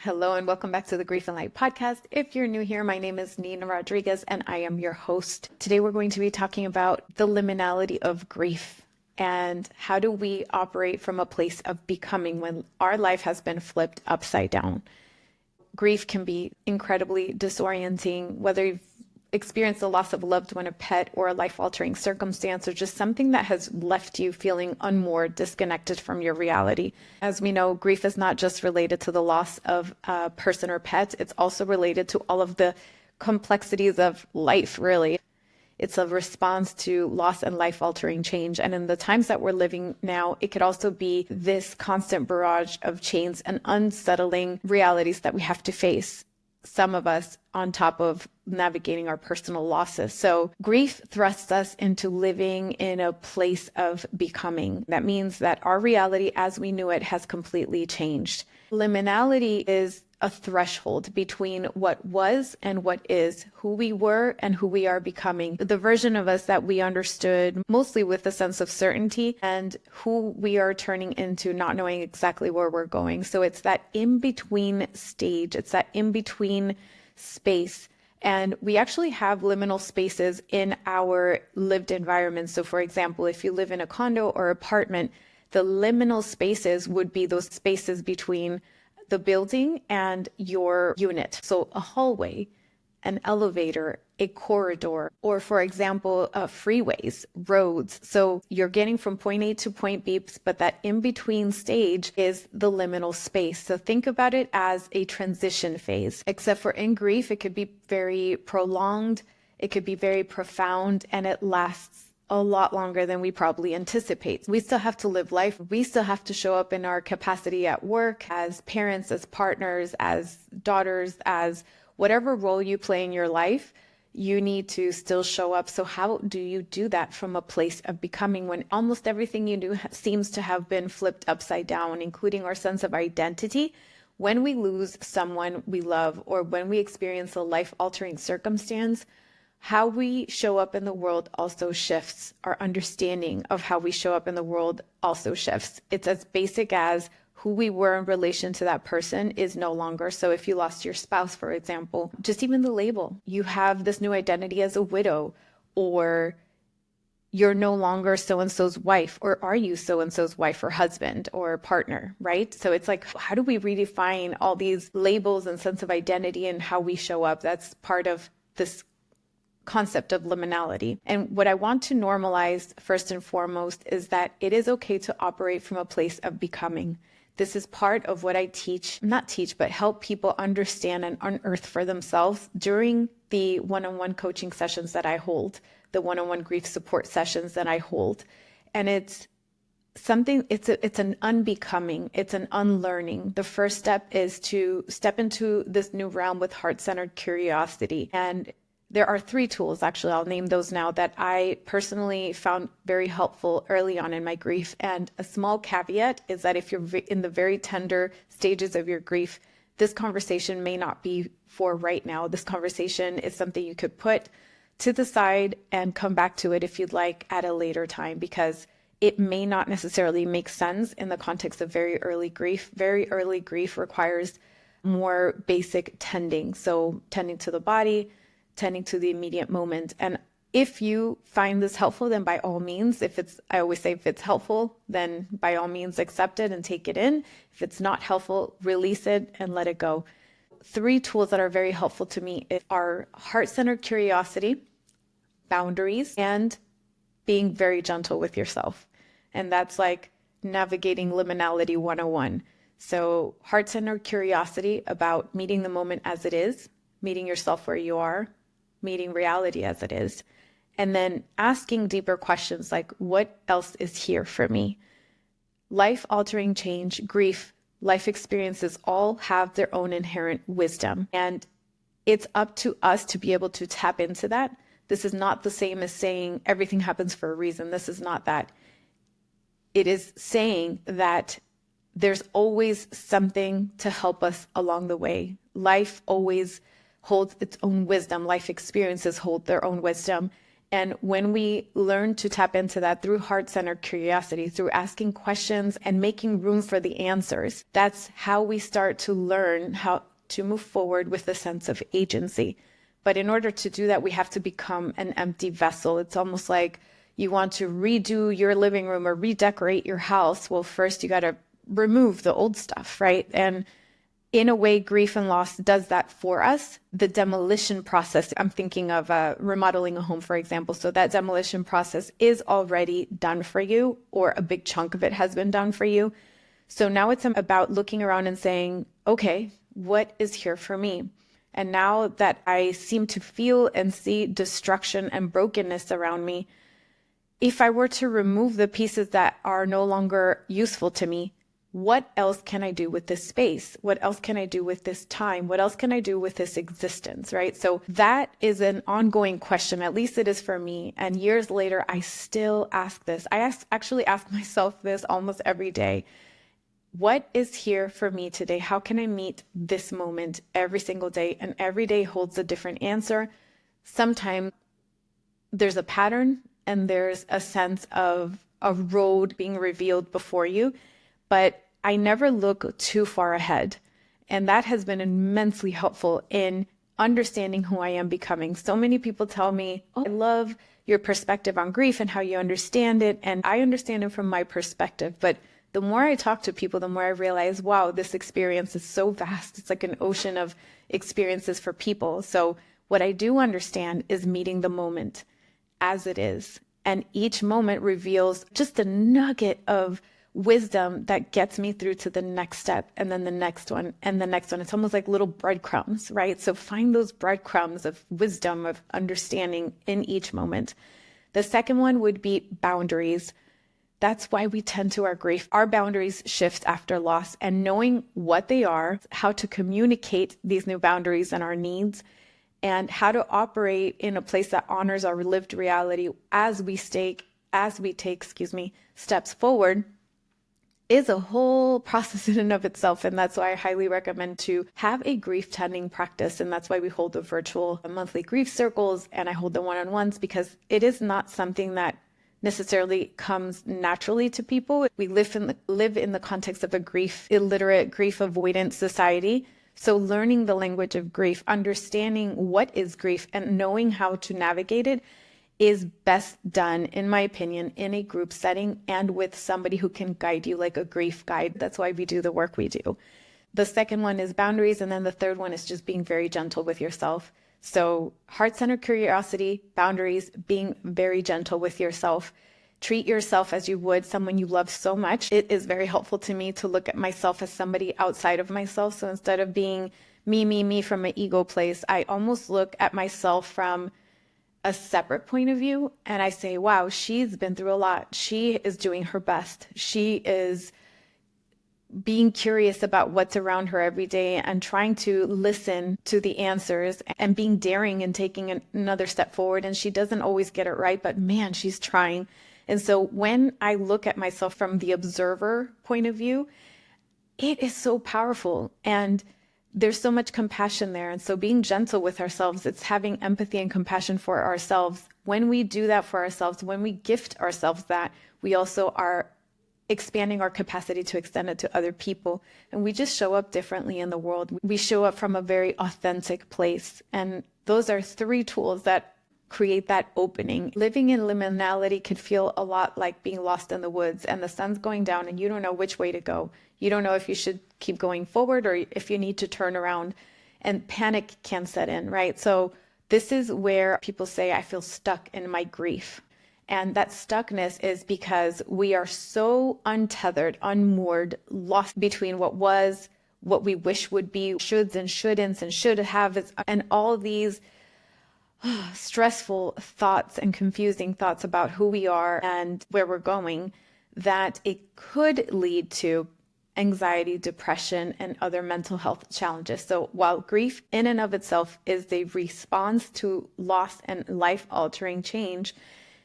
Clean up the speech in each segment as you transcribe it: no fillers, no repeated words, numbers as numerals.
Hello and welcome back to the Grief and Light podcast. If you're new here, my name is Nina Rodriguez and I am your host. Today we're going to be talking about the liminality of grief and how do we operate from a place of becoming when our life has been flipped upside down. Grief can be incredibly disorienting, whether you've experienced the loss of a loved one, a pet, or a life-altering circumstance, or just something that has left you feeling unmoored, disconnected from your reality. As we know, grief is not just related to the loss of a person or pet, it's also related to all of the complexities of life, really. It's a response to loss and life-altering change. And in the times that we're living now, it could also be this constant barrage of change and unsettling realities that we have to face, some of us on top of navigating our personal losses. So grief thrusts us into living in a place of becoming. That means that our reality as we knew it has completely changed. Liminality is a threshold between what was and what is, who we were and who we are becoming, the version of us that we understood mostly with a sense of certainty, and who we are turning into not knowing exactly where we're going. So it's that in-between stage, it's that in-between space. And we actually have liminal spaces in our lived environment. So for example, if you live in a condo or apartment, the liminal spaces would be those spaces between the building and your unit. So a hallway, an elevator, a corridor, or for example, freeways, roads. So you're getting from point A to point B, but that in-between stage is the liminal space. So think about it as a transition phase, except for in grief, it could be very prolonged, it could be very profound, and it lasts a lot longer than we probably anticipate. We still have to live life. We still have to show up in our capacity at work, as parents, as partners, as daughters, as whatever role you play in your life, you need to still show up. So how do you do that from a place of becoming when almost everything you do seems to have been flipped upside down, including our sense of identity? When we lose someone we love or when we experience a life-altering circumstance, how we show up in the world also shifts. Our understanding of how we show up in the world also shifts. It's as basic as who we were in relation to that person is no longer. So if you lost your spouse, for example, just even the label, you have this new identity as a widow, or you're no longer so-and-so's wife, or are you so-and-so's wife or husband or partner, right? So it's like, how do we redefine all these labels and sense of identity and how we show up? That's part of this concept of liminality. And what I want to normalize first and foremost is that it is okay to operate from a place of becoming. This is part of what I but help people understand and unearth for themselves during the one-on-one coaching sessions that I hold, the one-on-one grief support sessions that I hold. And it's something, it's an unbecoming, it's an unlearning. The first step is to step into this new realm with heart-centered curiosity. And there are 3 tools, actually, I'll name those now, that I personally found very helpful early on in my grief. And a small caveat is that if you're in the very tender stages of your grief, this conversation may not be for right now. This conversation is something you could put to the side and come back to it if you'd like at a later time, because it may not necessarily make sense in the context of very early grief. Very early grief requires more basic tending. So tending to the body, tending to the immediate moment. And if you find this helpful, then by all means, I always say if it's helpful, then by all means accept it and take it in. If it's not helpful, release it and let it go. 3 tools that are very helpful to me are heart-centered curiosity, boundaries, and being very gentle with yourself. And that's like navigating liminality 101. So heart-centered curiosity about meeting the moment as it is, meeting yourself where you are, meeting reality as it is, and then asking deeper questions like, what else is here for me? Life-altering change, grief, life experiences all have their own inherent wisdom, and it's up to us to be able to tap into that. This is not the same as saying everything happens for a reason. This is not that. It is saying that there's always something to help us along the way. Life always holds its own wisdom. Life experiences hold their own wisdom. And when we learn to tap into that through heart-centered curiosity, through asking questions and making room for the answers, that's how we start to learn how to move forward with a sense of agency. But in order to do that, we have to become an empty vessel. It's almost like you want to redo your living room or redecorate your house. Well, first you got to remove the old stuff, right? And in a way, grief and loss does that for us. The demolition process, I'm thinking of remodeling a home, for example. So that demolition process is already done for you, or a big chunk of it has been done for you. So now it's about looking around and saying, okay, what is here for me? And now that I seem to feel and see destruction and brokenness around me, if I were to remove the pieces that are no longer useful to me, what else can I do with this space? What else can I do with this time? What else can I do with this existence, right? So that is an ongoing question, at least it is for me. And years later, I still ask this. Actually ask myself this almost every day. What is here for me today? How can I meet this moment every single day? And every day holds a different answer. Sometimes there's a pattern and there's a sense of a road being revealed before you, but I never look too far ahead. And that has been immensely helpful in understanding who I am becoming. So many people tell me, oh, I love your perspective on grief and how you understand it. And I understand it from my perspective. But the more I talk to people, the more I realize, wow, this experience is so vast. It's like an ocean of experiences for people. So what I do understand is meeting the moment as it is. And each moment reveals just a nugget of wisdom that gets me through to the next step, and then the next one and the next one. It's almost like little breadcrumbs, right? So find those breadcrumbs of wisdom, of understanding in each moment. The second one would be boundaries. That's why we tend to our grief. Our boundaries shift after loss, and knowing what they are, how to communicate these new boundaries and our needs, and how to operate in a place that honors our lived reality as we take, steps forward, is a whole process in and of itself. And that's why I highly recommend to have a grief tending practice. And that's why we hold the virtual monthly grief circles and I hold the one-on-ones, because it is not something that necessarily comes naturally to people. We live in the context of a grief illiterate, grief avoidant society. So learning the language of grief, understanding what is grief and knowing how to navigate it is best done, in my opinion, in a group setting and with somebody who can guide you, like a grief guide. That's why we do the work we do. The second one is boundaries. And then the third one is just being very gentle with yourself. So heart-centered curiosity, boundaries, being very gentle with yourself. Treat yourself as you would someone you love so much. It is very helpful to me to look at myself as somebody outside of myself. So instead of being me from an ego place, I almost look at myself from a separate point of view. And I say, wow, she's been through a lot. She is doing her best. She is being curious about what's around her every day and trying to listen to the answers and being daring and taking another step forward. And she doesn't always get it right, but man, she's trying. And so when I look at myself from the observer point of view, it is so powerful. And there's so much compassion there. And so being gentle with ourselves, it's having empathy and compassion for ourselves. When we do that for ourselves, when we gift ourselves that, we also are expanding our capacity to extend it to other people. And we just show up differently in the world. We show up from a very authentic place. And those are three tools that create that opening. Living in liminality could feel a lot like being lost in the woods and the sun's going down and you don't know which way to go. You don't know if you should keep going forward or if you need to turn around, and panic can set in, right? So this is where people say, I feel stuck in my grief. And that stuckness is because we are so untethered, unmoored, lost between what was, what we wish would be, shoulds and shouldn'ts and should have, and all these stressful thoughts and confusing thoughts about who we are and where we're going, that it could lead to anxiety, depression, and other mental health challenges. So while grief in and of itself is a response to loss and life-altering change,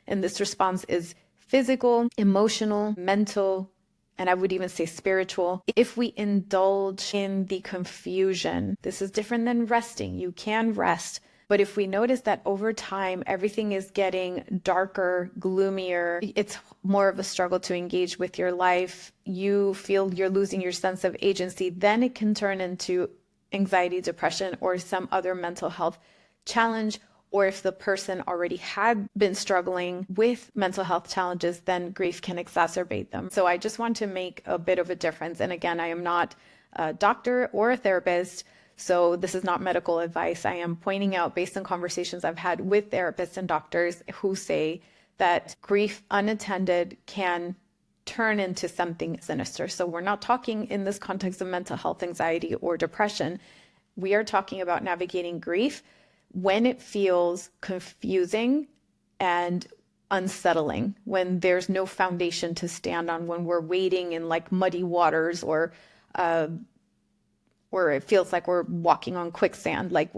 and this response is physical, emotional, mental, and I would even say spiritual. If we indulge in the confusion, this is different than resting. You can rest, But if we notice that over time, everything is getting darker, gloomier, it's more of a struggle to engage with your life, you feel you're losing your sense of agency, then it can turn into anxiety, depression, or some other mental health challenge. Or if the person already had been struggling with mental health challenges, then grief can exacerbate them. So I just want to make a bit of a difference. And again, I am not a doctor or a therapist, so this is not medical advice. I am pointing out, based on conversations I've had with therapists and doctors who say that grief unattended can turn into something sinister. So we're not talking in this context of mental health, anxiety, or depression. We are talking about navigating grief when it feels confusing and unsettling, when there's no foundation to stand on, when we're wading in like muddy waters, or it feels like we're walking on quicksand. Like,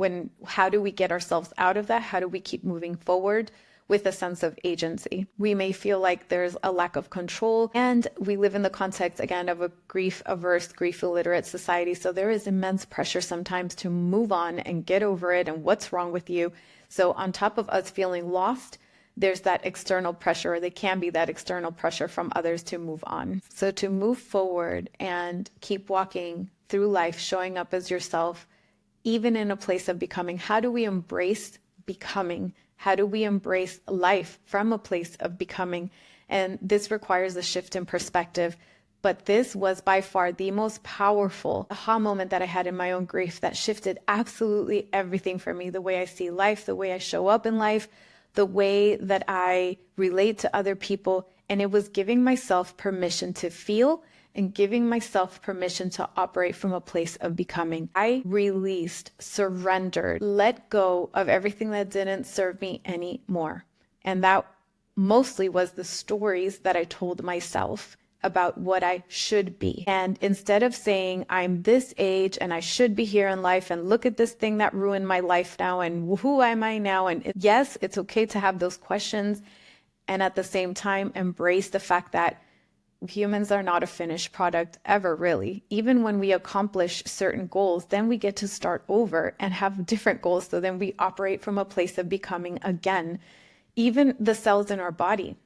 how do we get ourselves out of that? How do we keep moving forward with a sense of agency? We may feel like there's a lack of control, and we live in the context, again, of a grief-averse, grief-illiterate society. So there is immense pressure sometimes to move on and get over it, and what's wrong with you? So on top of us feeling lost, there's that external pressure, or there can be that external pressure from others to move on. So to move forward and keep walking through life, showing up as yourself, even in a place of becoming, how do we embrace becoming? How do we embrace life from a place of becoming? And this requires a shift in perspective. But this was by far the most powerful aha moment that I had in my own grief that shifted absolutely everything for me. The way I see life, the way I show up in life, the way that I relate to other people. And it was giving myself permission to feel and giving myself permission to operate from a place of becoming. I released, surrendered, let go of everything that didn't serve me anymore. And that mostly was the stories that I told myself about what I should be. And instead of saying, I'm this age and I should be here in life, and look at this thing that ruined my life now, and who am I now? And yes, it's okay to have those questions. And at the same time, embrace the fact that humans are not a finished product ever, really. Even when we accomplish certain goals, then we get to start over and have different goals. So then we operate from a place of becoming again. Even the cells in our body,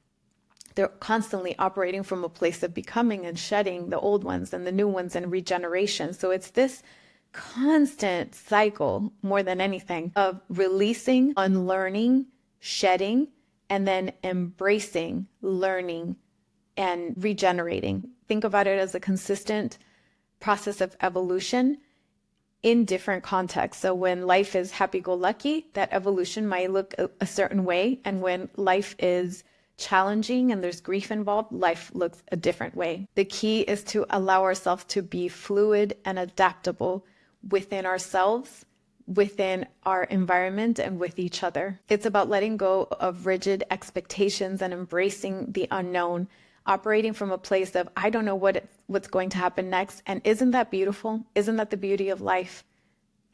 they're constantly operating from a place of becoming and shedding the old ones and the new ones and regeneration. So it's this constant cycle, more than anything, of releasing, unlearning, shedding, and then embracing, learning, and regenerating. Think about it as a consistent process of evolution in different contexts. So when life is happy-go-lucky, that evolution might look a certain way. And when life is challenging and there's grief involved, life looks a different way. The key is to allow ourselves to be fluid and adaptable within ourselves, within our environment, and with each other. It's about letting go of rigid expectations and embracing the unknown, operating from a place of, I don't know what's going to happen next. And isn't that beautiful? Isn't that the beauty of life?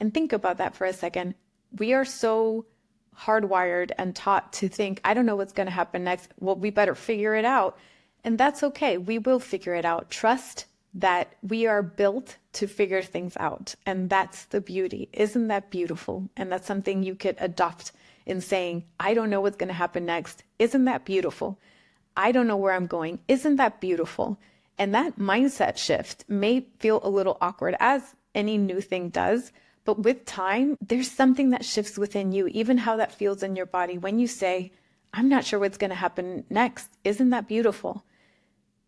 And think about that for a second. We are so hardwired and taught to think, I don't know what's going to happen next. Well, we better figure it out. And that's okay. We will figure it out. Trust that we are built to figure things out. And that's the beauty. Isn't that beautiful? And that's something you could adopt in saying, I don't know what's going to happen next. Isn't that beautiful? I don't know where I'm going. Isn't that beautiful? And that mindset shift may feel a little awkward, as any new thing does. But with time, there's something that shifts within you, even how that feels in your body. When you say, I'm not sure what's going to happen next. Isn't that beautiful?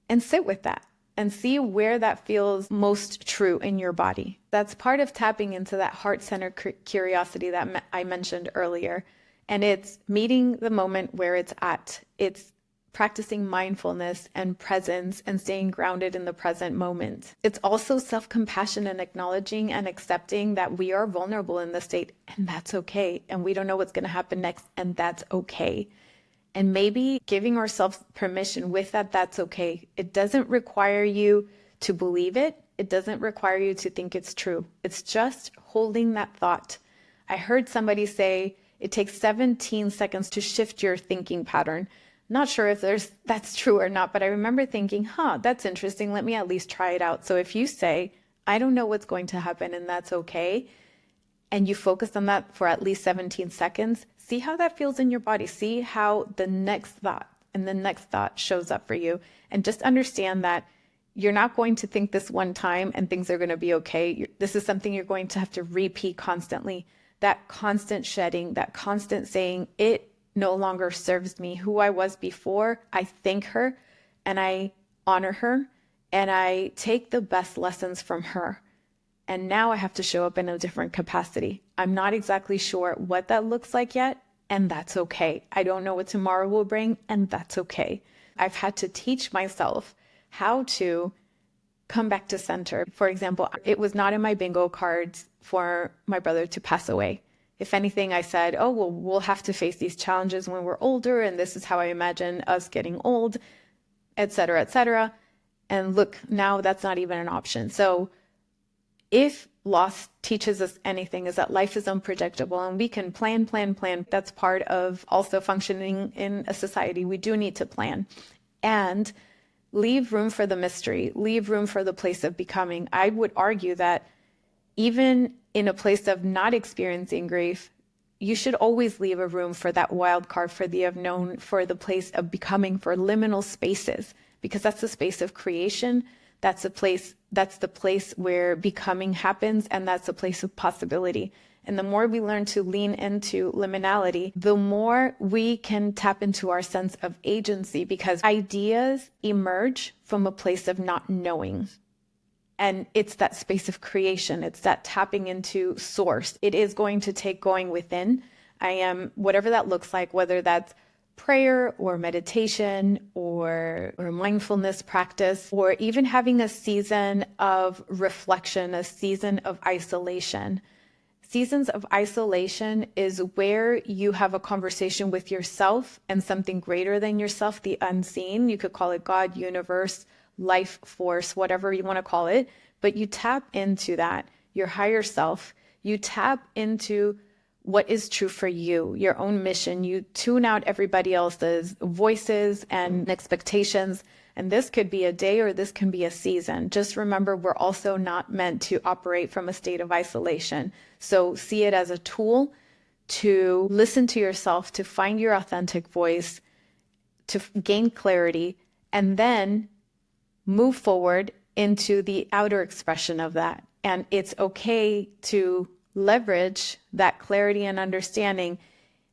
And sit with that and see where that feels most true in your body. That's part of tapping into that heart-centered curiosity that I mentioned earlier. And it's meeting the moment where it's at. It's practicing mindfulness and presence and staying grounded in the present moment. It's also self-compassion and acknowledging and accepting that we are vulnerable in this state, and that's okay. And we don't know what's going to happen next, and that's okay. And maybe giving ourselves permission with that, that's okay. It doesn't require you to believe it. It doesn't require you to think it's true. It's just holding that thought. I heard somebody say it takes 17 seconds to shift your thinking pattern. Not sure if that's true or not, but I remember thinking, that's interesting. Let me at least try it out. So if you say, I don't know what's going to happen, and that's okay, and you focus on that for at least 17 seconds, see how that feels in your body. See how the next thought and the next thought shows up for you. And just understand that you're not going to think this one time and things are going to be okay. This is something you're going to have to repeat constantly. That constant shedding, that constant saying, it no longer serves me. Who I was before, I thank her and I honor her and I take the best lessons from her. And now I have to show up in a different capacity. I'm not exactly sure what that looks like yet, and that's okay. I don't know what tomorrow will bring, and that's okay. I've had to teach myself how to come back to center. For example, it was not in my bingo cards for my brother to pass away. If anything, I said, oh, well, we'll have to face these challenges when we're older, and this is how I imagine us getting old, et cetera, et cetera. And look, now that's not even an option. So if loss teaches us anything, is that life is unpredictable and we can plan. That's part of also functioning in a society. We do need to plan and leave room for the mystery, leave room for the place of becoming. I would argue that even in a place of not experiencing grief, you should always leave a room for that wild card, for the unknown, for the place of becoming, for liminal spaces, because that's the space of creation. That's the place where becoming happens, and that's a place of possibility. And the more we learn to lean into liminality, the more we can tap into our sense of agency, because ideas emerge from a place of not knowing. And it's that space of creation. It's that tapping into source. It is going to take going within. Whatever that looks like, whether that's prayer or meditation or mindfulness practice, or even having a season of reflection, a season of isolation. Seasons of isolation is where you have a conversation with yourself and something greater than yourself, the unseen. You could call it God, universe, life force, whatever you want to call it. But you tap into that, your higher self. You tap into what is true for you, your own mission. You tune out everybody else's voices and expectations. And this could be a day or this can be a season. Just remember, we're also not meant to operate from a state of isolation. So see it as a tool to listen to yourself, to find your authentic voice, to gain clarity, and then move forward into the outer expression of that. And it's okay to leverage that clarity and understanding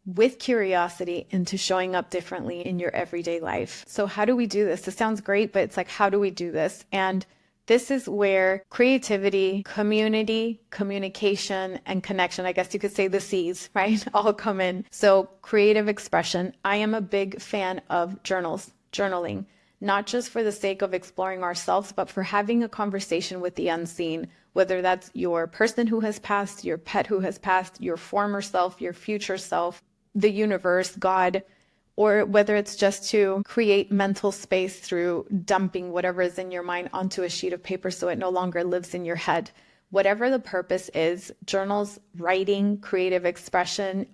with curiosity into showing up differently in your everyday life. So how do we do this? This sounds great, but it's like, how do we do this? And this is where creativity, community, communication, and connection, I guess you could say the C's, right, all come in. So creative expression. I am a big fan of journaling, not just for the sake of exploring ourselves, but for having a conversation with the unseen, whether that's your person who has passed, your pet who has passed, your former self, your future self, the universe, God, or whether it's just to create mental space through dumping whatever is in your mind onto a sheet of paper so it no longer lives in your head. Whatever the purpose is, journals, writing, creative expression,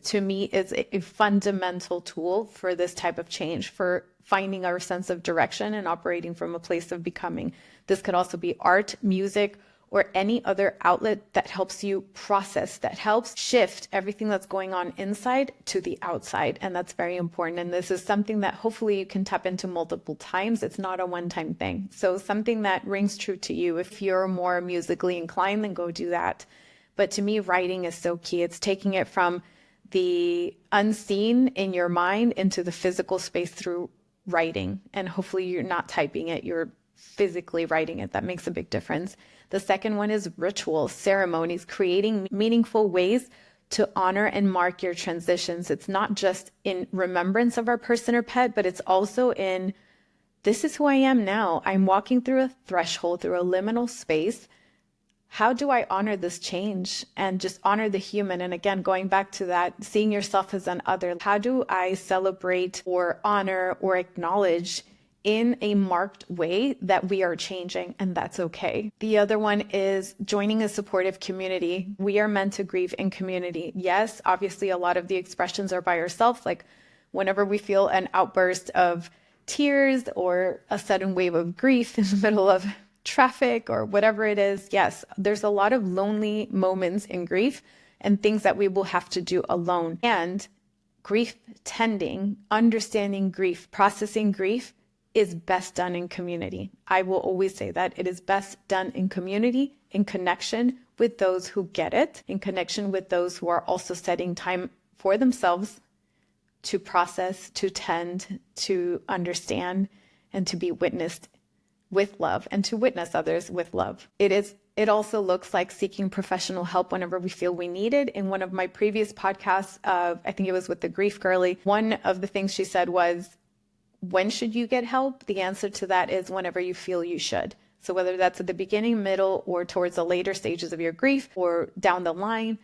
to me, is a fundamental tool for this type of change, for finding our sense of direction and operating from a place of becoming. This could also be art, music, or any other outlet that helps you process, that helps shift everything that's going on inside to the outside. And that's very important. And this is something that hopefully you can tap into multiple times. It's not a one-time thing. So something that rings true to you. If you're more musically inclined, then go do that. But to me, writing is so key. It's taking it from the unseen in your mind into the physical space through writing. And hopefully you're not typing it, you're physically writing it. That makes a big difference. The second one is rituals, ceremonies, creating meaningful ways to honor and mark your transitions. It's not just in remembrance of our person or pet, but it's also in, this is who I am now. I'm walking through a threshold, through a liminal space. How do I honor this change and just honor the human? And again, going back to that, seeing yourself as an other, how do I celebrate or honor or acknowledge in a marked way that we are changing, and that's okay. The other one is joining a supportive community. We are meant to grieve in community. Yes, obviously a lot of the expressions are by ourselves, like whenever we feel an outburst of tears or a sudden wave of grief in the middle of traffic or whatever it is. Yes, there's a lot of lonely moments in grief and things that we will have to do alone. And grief tending, understanding grief, processing grief is best done in community. I will always say that it is best done in community, in connection with those who get it, in connection with those who are also setting time for themselves to process, to tend, to understand, and to be witnessed with love, and to witness others with love. It also looks like seeking professional help whenever we feel we need it. In one of my previous podcasts, I think it was with the Grief Girlie, one of the things she said was, when should you get help? The answer to that is whenever you feel you should. So whether that's at the beginning, middle, or towards the later stages of your grief or down the line,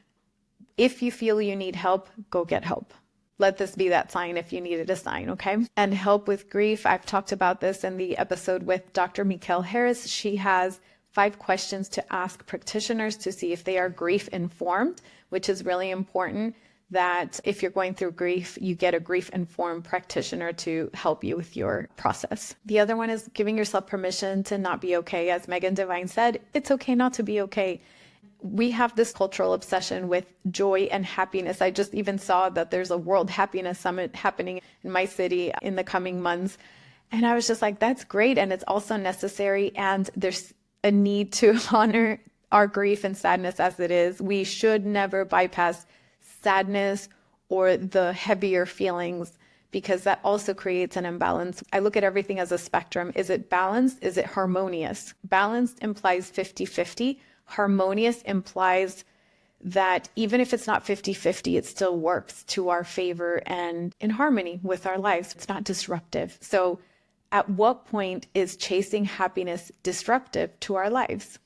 if you feel you need help, go get help. Let this be that sign if you needed a sign, okay? And help with grief, I've talked about this in the episode with Dr. Mikkel Harris. She has 5 questions to ask practitioners to see if they are grief informed, which is really important, that if you're going through grief, you get a grief-informed practitioner to help you with your process. The other one is giving yourself permission to not be okay. As Megan Devine said, it's okay not to be okay. We have this cultural obsession with joy and happiness. I just even saw that there's a World Happiness Summit happening in my city in the coming months. And I was just like, that's great. And it's also necessary. And there's a need to honor our grief and sadness as it is. We should never bypass sadness or the heavier feelings, because that also creates an imbalance. I look at everything as a spectrum. Is it balanced? Is it harmonious? Balanced implies 50-50. Harmonious implies that even if it's not 50-50, it still works to our favor and in harmony with our lives. It's not disruptive. So at what point is chasing happiness disruptive to our lives?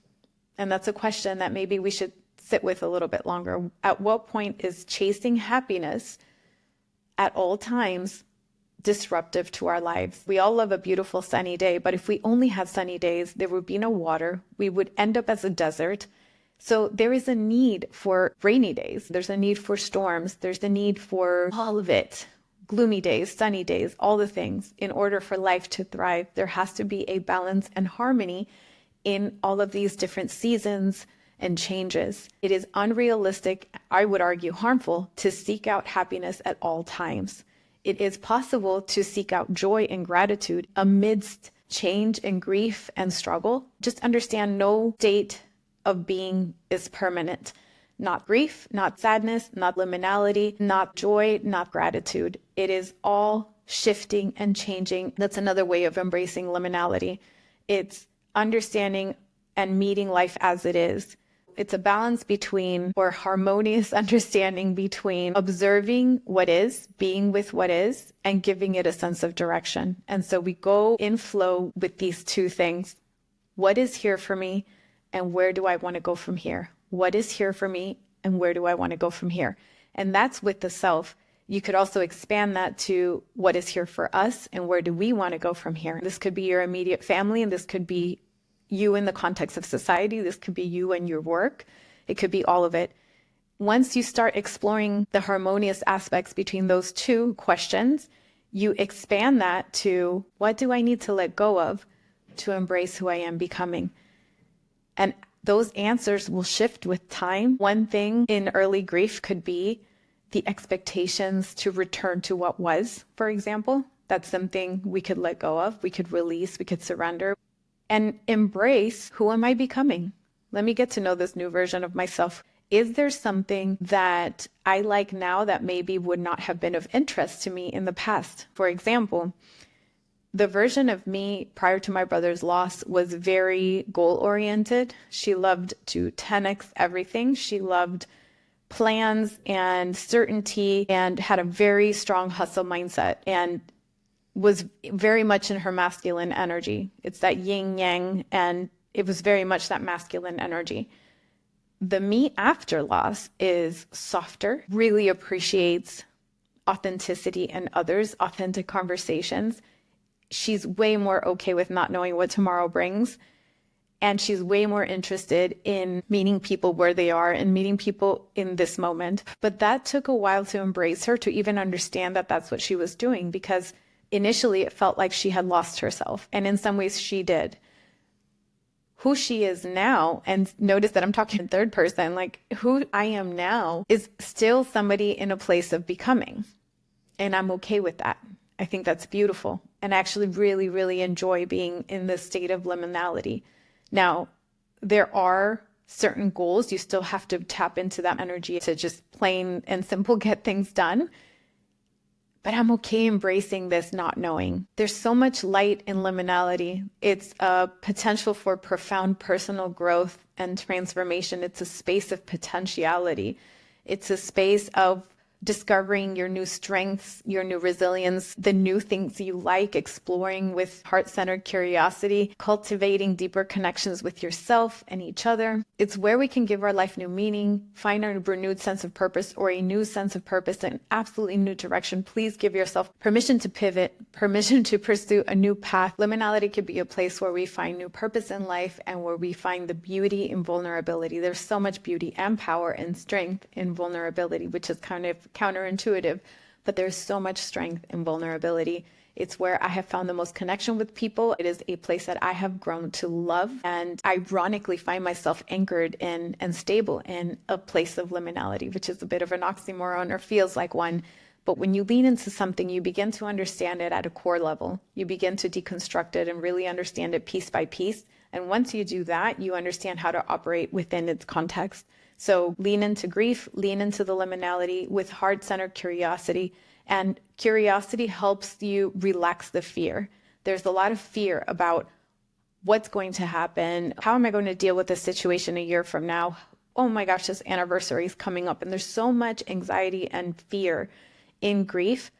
And that's a question that maybe we should sit with a little bit longer. At what point is chasing happiness at all times disruptive to our lives? We all love a beautiful sunny day, but if we only had sunny days, there would be no water. We would end up as a desert. So there is a need for rainy days. There's a need for storms. There's a need for all of it. Gloomy days, sunny days, all the things. In order for life to thrive, there has to be a balance and harmony in all of these different seasons and changes. It is unrealistic, I would argue harmful, to seek out happiness at all times. It is possible to seek out joy and gratitude amidst change and grief and struggle. Just understand no state of being is permanent. Not grief, not sadness, not liminality, not joy, not gratitude. It is all shifting and changing. That's another way of embracing liminality. It's understanding and meeting life as it is. It's a balance between, or harmonious understanding between observing what is, being with what is, and giving it a sense of direction. And so we go in flow with these two things. What is here for me, and where do I want to go from here? What is here for me, and where do I want to go from here? And that's with the self. You could also expand that to what is here for us, and where do we want to go from here? This could be your immediate family, and this could be you in the context of society. This could be you and your work. It could be all of it. Once you start exploring the harmonious aspects between those two questions, you expand that to, what do I need to let go of to embrace who I am becoming? And those answers will shift with time. One thing in early grief could be the expectations to return to what was, for example. That's something we could let go of, we could release, we could surrender. And embrace, who am I becoming? Let me get to know this new version of myself. Is there something that I like now that maybe would not have been of interest to me in the past? For example, the version of me prior to my brother's loss was very goal-oriented. She loved to 10x everything. She loved plans and certainty and had a very strong hustle mindset and was very much in her masculine energy. It's that yin yang, and it was very much that masculine energy. The me after loss is softer, really appreciates authenticity and others, authentic conversations. She's way more okay with not knowing what tomorrow brings. And she's way more interested in meeting people where they are and meeting people in this moment. But that took a while to embrace her, to even understand that that's what she was doing, because initially it felt like she had lost herself. And in some ways she did. who she is now, and notice that I'm talking in third person, like who I am now is still somebody in a place of becoming. And I'm okay with that. I think that's beautiful. And I actually really, really enjoy being in this state of liminality. Now, there are certain goals. You still have to tap into that energy to just plain and simple get things done. But I'm okay embracing this not knowing. There's so much light in liminality. It's a potential for profound personal growth and transformation. It's a space of potentiality. It's a space of discovering your new strengths, your new resilience, the new things you like, exploring with heart-centered curiosity, cultivating deeper connections with yourself and each other. It's where we can give our life new meaning, find our renewed sense of purpose or a new sense of purpose in absolutely new direction. Please give yourself permission to pivot, permission to pursue a new path. Liminality could be a place where we find new purpose in life and where we find the beauty in vulnerability. There's so much beauty and power and strength in vulnerability, which is kind of counterintuitive, but there's so much strength in vulnerability. It's where I have found the most connection with people. It is a place that I have grown to love, and ironically find myself anchored in and stable in a place of liminality, which is a bit of an oxymoron or feels like one. But when you lean into something, you begin to understand it at a core level. You begin to deconstruct it and really understand it piece by piece. And once you do that, you understand how to operate within its context. So lean into grief, lean into the liminality with heart-centered curiosity. And curiosity helps you relax the fear. There's a lot of fear about what's going to happen. How am I going to deal with this situation a year from now? Oh my gosh, this anniversary is coming up. And there's so much anxiety and fear in grief.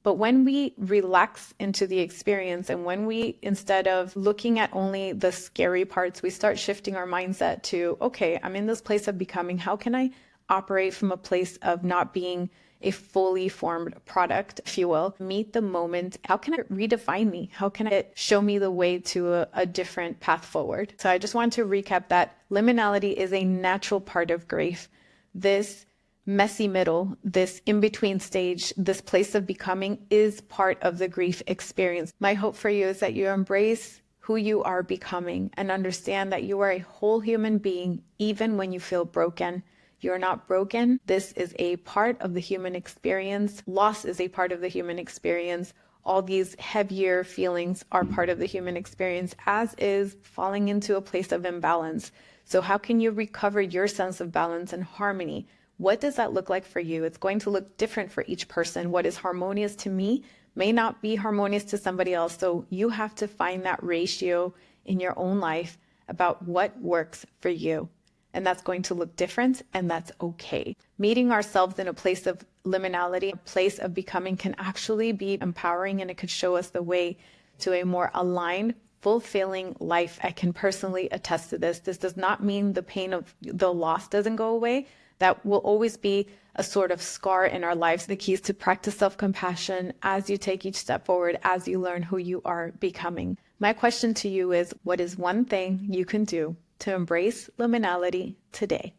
But when we relax into the experience, and when we, instead of looking at only the scary parts, we start shifting our mindset to, okay, I'm in this place of becoming. How can I operate from a place of not being a fully formed product, if you will? Meet the moment. How can it redefine me? How can it show me the way to a different path forward? So I just want to recap that liminality is a natural part of grief. This messy middle, this in-between stage, this place of becoming is part of the grief experience. My hope for you is that you embrace who you are becoming and understand that you are a whole human being, even when you feel broken. You're not broken. This is a part of the human experience. Loss is a part of the human experience. All these heavier feelings are part of the human experience, as is falling into a place of imbalance. So how can you recover your sense of balance and harmony? What does that look like for you? It's going to look different for each person. What is harmonious to me may not be harmonious to somebody else. So you have to find that ratio in your own life about what works for you. And that's going to look different, and that's okay. Meeting ourselves in a place of liminality, a place of becoming, can actually be empowering, and it could show us the way to a more aligned, fulfilling life. I can personally attest to this. This does not mean the pain of the loss doesn't go away. That will always be a sort of scar in our lives. The key is to practice self-compassion as you take each step forward, as you learn who you are becoming. My question to you is, what is one thing you can do to embrace liminality today?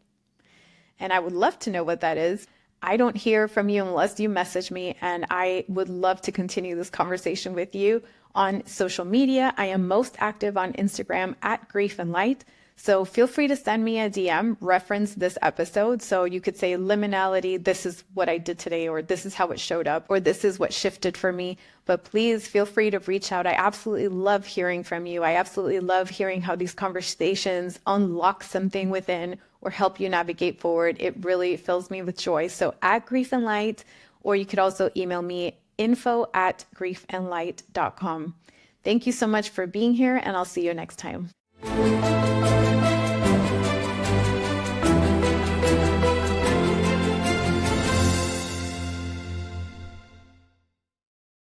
And I would love to know what that is. I don't hear from you unless you message me, and I would love to continue this conversation with you on social media. I am most active on Instagram at Grief and Light. So feel free to send me a DM, reference this episode. So you could say liminality, this is what I did today, or this is how it showed up, or this is what shifted for me. But please feel free to reach out. I absolutely love hearing from you. I absolutely love hearing how these conversations unlock something within or help you navigate forward. It really fills me with joy. So at Grief and Light, or you could also email me info@griefandlight.com. Thank you so much for being here, and I'll see you next time.